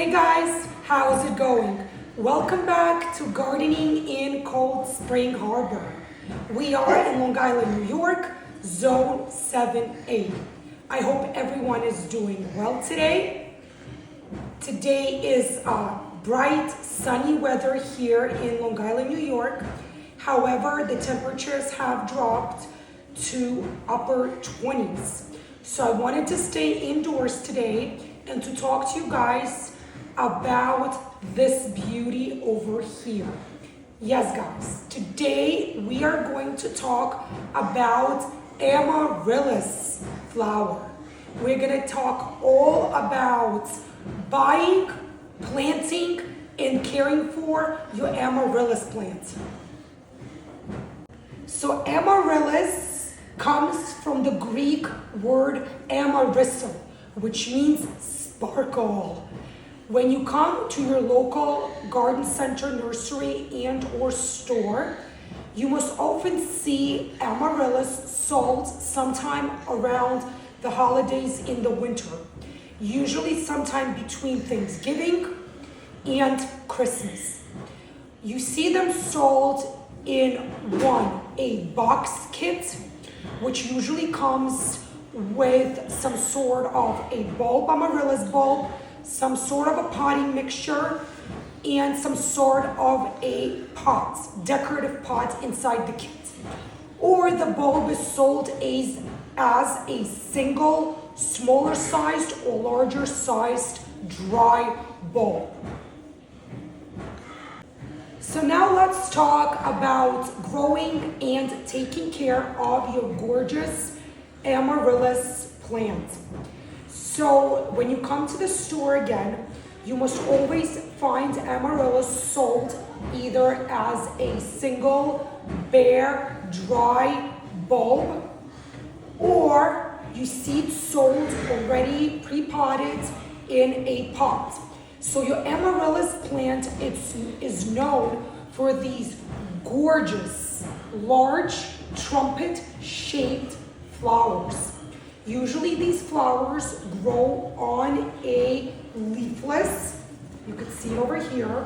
Hey guys, how's it going? Welcome back to Gardening in Cold Spring Harbor. We are in Long Island, New York, Zone 7A. I hope everyone is doing well today. Today is bright, sunny weather here in Long Island, New York. However, the temperatures have dropped to upper 20s. So I wanted to stay indoors today and to talk to you guys about this beauty over here. Yes, guys, today we are going to talk about Amaryllis flower. We're gonna talk all about buying, planting, and caring for your Amaryllis plant. So Amaryllis comes from the Greek word amarysso, which means sparkle. When you come to your local garden center, nursery, and or store, you must often see Amaryllis sold sometime around the holidays in the winter, usually sometime between Thanksgiving and Christmas. You see them sold in a box kit, which usually comes with some sort of a bulb, Amaryllis bulb, some sort of a potting mixture, and some sort of a pot, decorative pot inside the kit. Or the bulb is sold as a single, smaller sized or larger sized dry bulb. So now let's talk about growing and taking care of your gorgeous Amaryllis plant. So when you come to the store again, you must always find Amaryllis sold either as a single bare dry bulb, or you see it sold already pre-potted in a pot. So your Amaryllis plant is known for these gorgeous, large, trumpet-shaped flowers. Usually these flowers grow on a leafless, you can see it over here,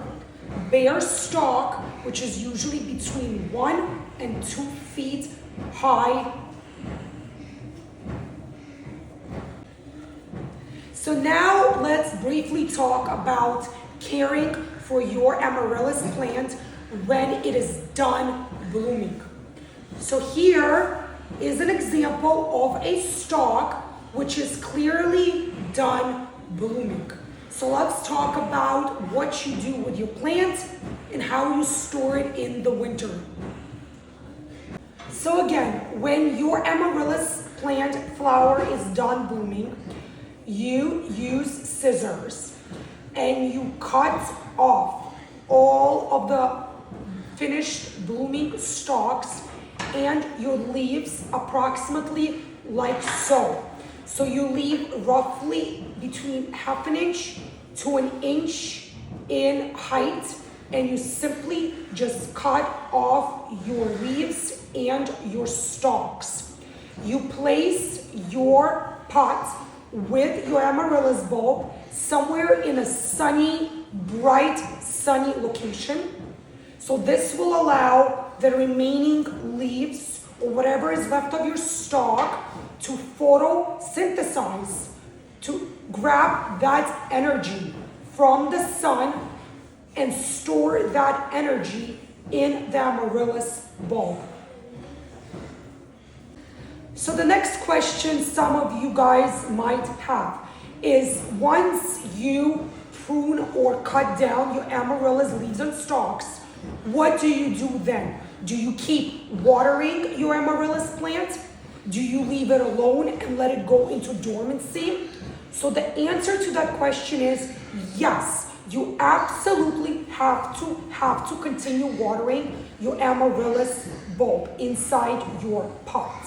bare stalk, which is usually between 1 and 2 feet high. So now let's briefly talk about caring for your Amaryllis plant when it is done blooming. So here is an example of a stalk which is clearly done blooming. So let's talk about what you do with your plant and how you store it in the winter. So again, when your Amaryllis plant flower is done blooming, you use scissors and you cut off all of the finished blooming stalks and your leaves approximately like so. So you leave roughly between 1/2 inch to 1 inch in height, and you simply just cut off your leaves and your stalks. You place your pot with your Amaryllis bulb somewhere in a sunny, bright, sunny location. So this will allow the remaining leaves or whatever is left of your stalk to photosynthesize, to grab that energy from the sun and store that energy in the Amaryllis bulb. So the next question some of you guys might have is, once you prune or cut down your Amaryllis leaves and stalks, what do you do then? Do you keep watering your Amaryllis plant? Do you leave it alone and let it go into dormancy? So the answer to that question is yes, you absolutely have to continue watering your Amaryllis bulb inside your pot.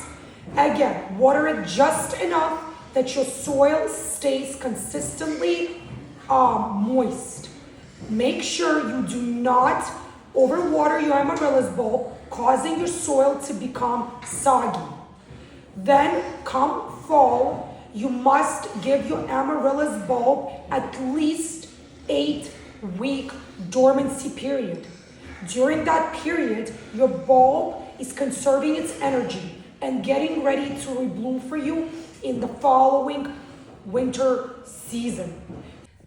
Again, water it just enough that your soil stays consistently moist. Make sure you do not overwater your Amaryllis bulb, causing your soil to become soggy. Then come fall, you must give your Amaryllis bulb at least 8-week dormancy period. During that period, your bulb is conserving its energy and getting ready to rebloom for you in the following winter season.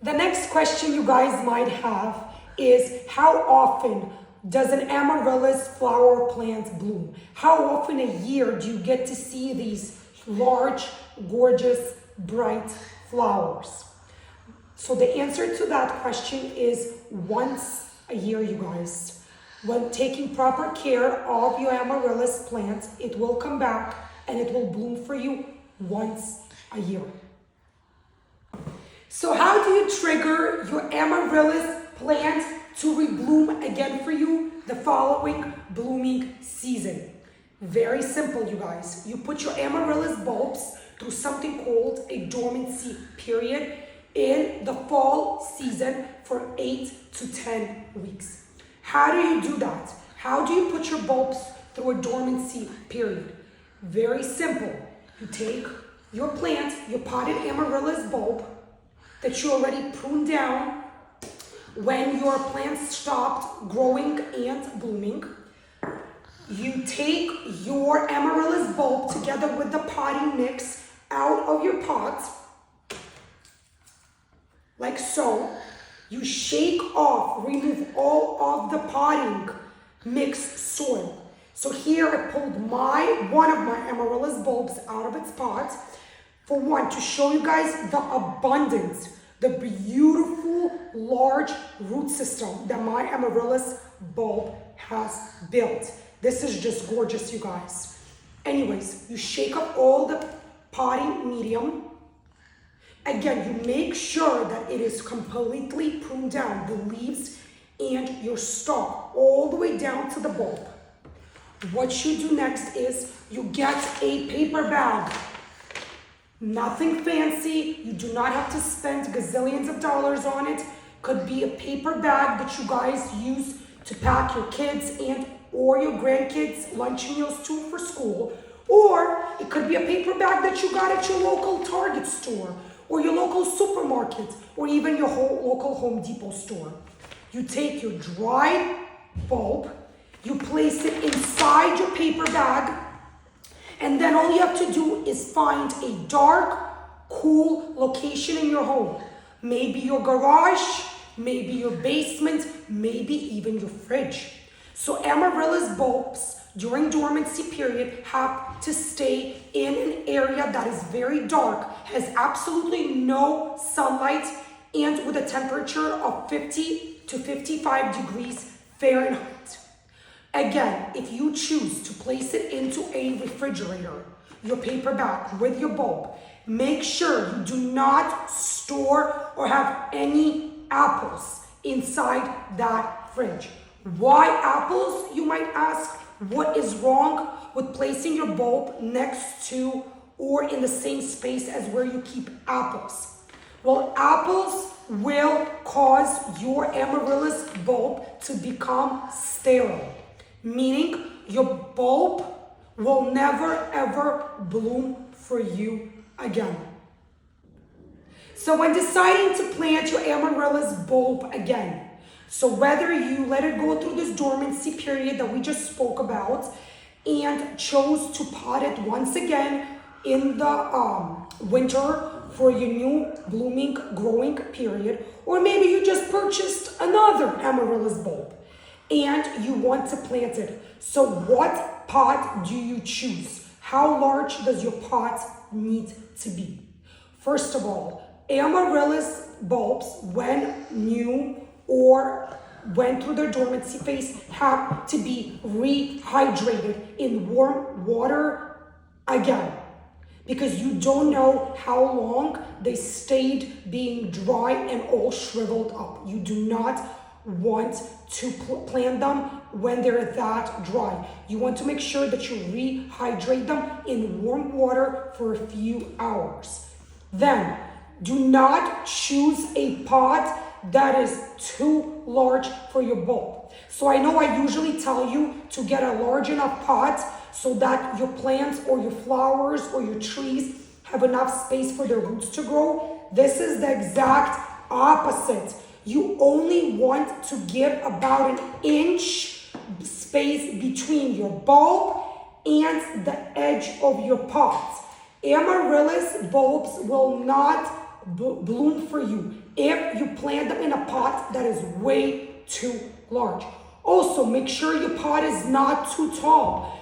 The next question you guys might have is, how often does an amaryllis flower plant bloom? How often a year do you get to see these large, gorgeous, bright flowers? So the answer to that question is once a year, you guys. When taking proper care of your amaryllis plant, it will come back and it will bloom for you once a year. So how do you trigger your amaryllis plant to rebloom again for you the following blooming season? Very simple, you guys. You put your amaryllis bulbs through something called a dormancy period in the fall season for 8 to 10 weeks. How do you do that? How do you put your bulbs through a dormancy period? Very simple. You take your plant, your potted amaryllis bulb that you already pruned down when your plant stopped growing and blooming. You take your amaryllis bulb together with the potting mix out of your pot, like so. You shake off, remove all of the potting mixed soil. So here I pulled one of my amaryllis bulbs out of its pot for one, to show you guys the abundance, the beautiful large root system that my amaryllis bulb has built. This is just gorgeous, you guys. Anyways, you shake up all the potting medium. Again, you make sure that it is completely pruned down, the leaves and your stalk, all the way down to the bulb. What you do next is you get a paper bag. Nothing fancy. You do not have to spend gazillions of dollars on it. Could be a paper bag that you guys use to pack your kids and or your grandkids lunch meals to for school. Or it could be a paper bag that you got at your local Target store, or your local supermarket, or even your local Home Depot store. You take your dried bulb, you place it inside your paper bag, and then all you have to do is find a dark, cool location in your home. Maybe your garage, maybe your basement, maybe even your fridge. So amaryllis bulbs during dormancy period have to stay in an area that is very dark, has absolutely no sunlight, and with a temperature of 50 to 55 degrees Fahrenheit. Again, if you choose to place it into a refrigerator, your paper bag with your bulb, make sure you do not store or have any apples inside that fridge. Why apples, you might ask? What is wrong with placing your bulb next to or in the same space as where you keep apples? Well, apples will cause your amaryllis bulb to become sterile, meaning your bulb will never ever bloom for you again. So when deciding to plant your amaryllis bulb again, so whether you let it go through this dormancy period that we just spoke about and chose to pot it once again in the winter for your new blooming, growing period, or maybe you just purchased another amaryllis bulb and you want to plant it. So what pot do you choose? How large does your pot need to be? First of all, amaryllis bulbs, when new or went through their dormancy phase, have to be rehydrated in warm water again, because you don't know how long they stayed being dry and all shriveled up. You do not want to plant them when they're that dry. You want to make sure that you rehydrate them in warm water for a few hours. Then, do not choose a pot that is too large for your bulb. So I know I usually tell you to get a large enough pot so that your plants or your flowers or your trees have enough space for their roots to grow. This is the exact opposite. You only want to give about an inch space between your bulb and the edge of your pot. Amaryllis bulbs will not bloom for you if you plant them in a pot that is way too large. Also, make sure your pot is not too tall.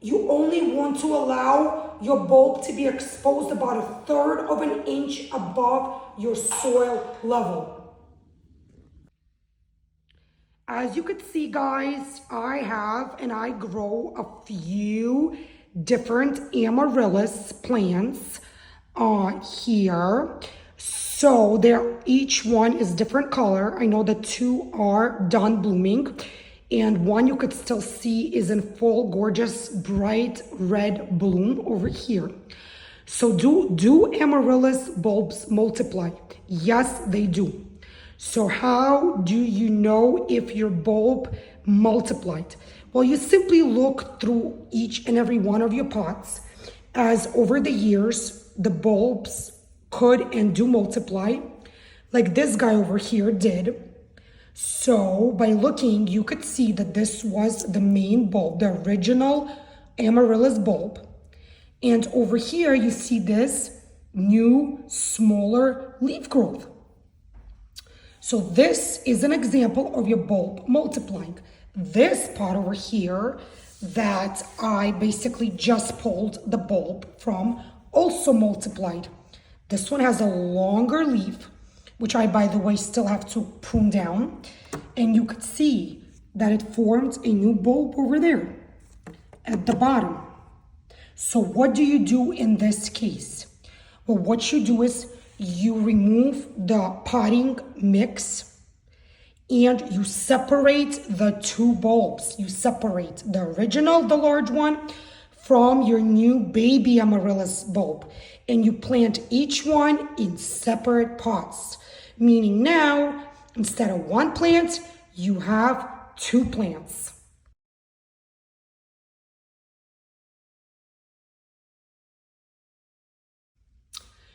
You only want to allow your bulb to be exposed about 1/3 of an inch above your soil level. As you could see, guys, I have and I grow a few different amaryllis plants here. So each one is different color. I know the two are done blooming, and one you could still see is in full gorgeous bright red bloom over here. So do amaryllis bulbs multiply? Yes, they do. So how do you know if your bulb multiplied? Well, you simply look through each and every one of your pots, as over the years, the bulbs could and do multiply, like this guy over here did. So by looking, you could see that this was the main bulb, the original amaryllis bulb. And over here, you see this new, smaller leaf growth. So this is an example of your bulb multiplying. This pot over here that I basically just pulled the bulb from also multiplied. This one has a longer leaf, which I, by the way, still have to prune down. And you could see that it formed a new bulb over there at the bottom. So what do you do in this case? Well, what you do is you remove the potting mix and you separate the two bulbs. You separate the original, the large one, from your new baby amaryllis bulb. And you plant each one in separate pots. Meaning now, instead of one plant, you have two plants.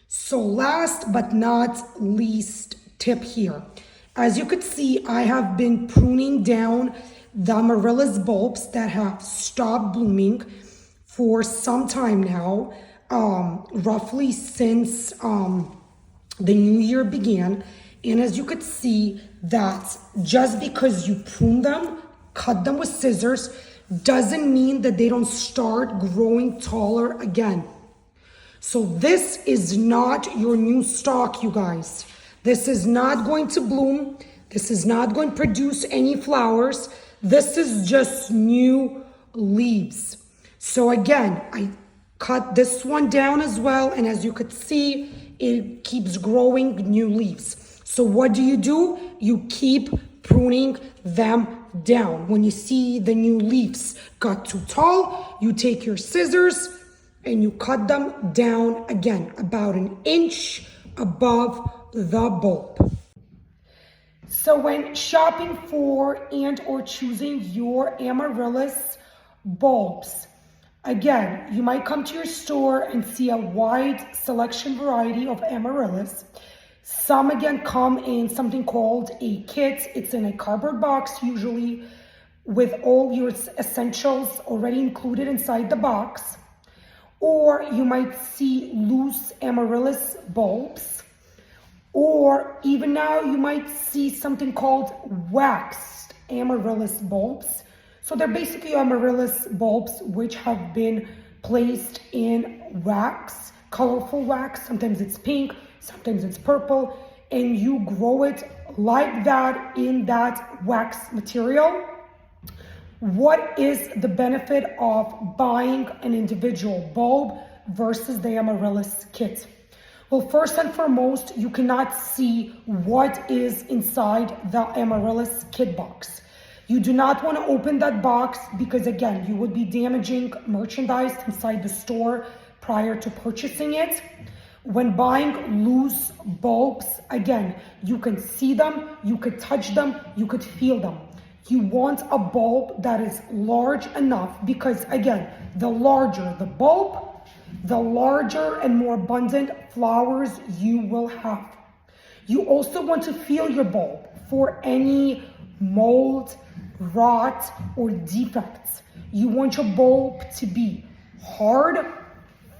So last but not least tip here. As you could see, I have been pruning down the amaryllis bulbs that have stopped blooming for some time now, roughly since the new year began. And as you could see, that just because you prune them, cut them with scissors, doesn't mean that they don't start growing taller again. So this is not your new stalk, you guys. This is not going to bloom. This is not going to produce any flowers. This is just new leaves. So again, I cut this one down as well. And as you could see, it keeps growing new leaves. So what do? You keep pruning them down. When you see the new leaves got too tall, you take your scissors and you cut them down again, about an inch above the bulb. So when shopping for and or choosing your amaryllis bulbs, again, you might come to your store and see a wide selection variety of amaryllis. Some again come in something called a kit. It's in a cardboard box usually with all your essentials already included inside the box. Or you might see loose amaryllis bulbs. Or even now you might see something called waxed amaryllis bulbs. So they're basically amaryllis bulbs which have been placed in wax, colorful wax. Sometimes it's pink, sometimes it's purple, and you grow it like that in that wax material. What is the benefit of buying an individual bulb versus the amaryllis kit? Well, first and foremost, you cannot see what is inside the amaryllis kit box. You do not want to open that box because, again, you would be damaging merchandise inside the store prior to purchasing it. When buying loose bulbs, again, you can see them, you could touch them, you could feel them. You want a bulb that is large enough because, again, the larger the bulb, the larger and more abundant flowers you will have. You also want to feel your bulb for any mold, rot, or defects. You want your bulb to be hard,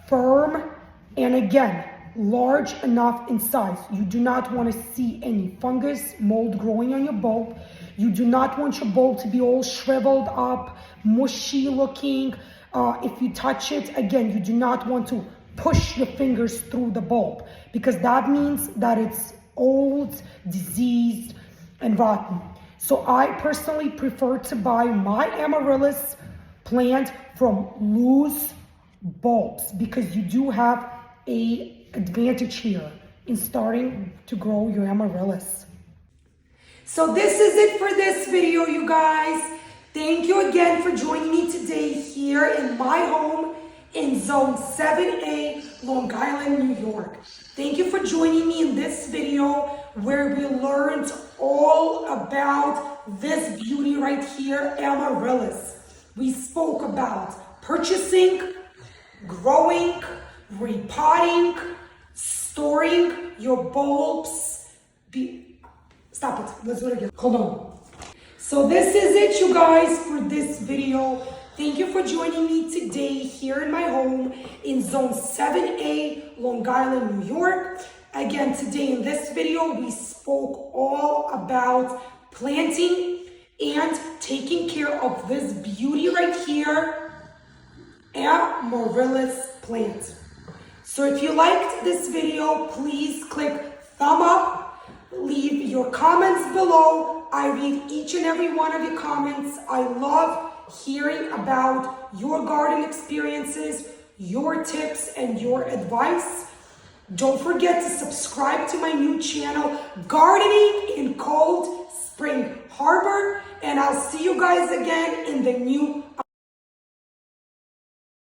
firm, and again, large enough in size. You do not want to see any fungus, mold growing on your bulb. You do not want your bulb to be all shriveled up, mushy looking. If you touch it, again, you do not want to push your fingers through the bulb because that means that it's old, diseased, and rotten. So I personally prefer to buy my Amaryllis plant from loose bulbs because you do have an advantage here in starting to grow your Amaryllis. So this is it for this video, you guys. Thank you again for joining me today here in my home in Zone 7A, Long Island, New York. Thank you for joining me in this video where we learned all about this beauty right here, Amaryllis. We spoke about purchasing, growing, repotting, storing your bulbs. Stop it, let's do it again. Hold on. So this is it, you guys, for this video. Thank you for joining me today here in my home in Zone 7A, Long Island, New York. Again, today in this video, we spoke all about planting and taking care of this beauty right here, Amaryllis plant. So if you liked this video, please click thumb up, leave your comments below. I read each and every one of your comments. I love hearing about your garden experiences, your tips, and your advice. Don't forget to subscribe to my new channel, Gardening in Cold Spring Harbor, and I'll see you guys again in the new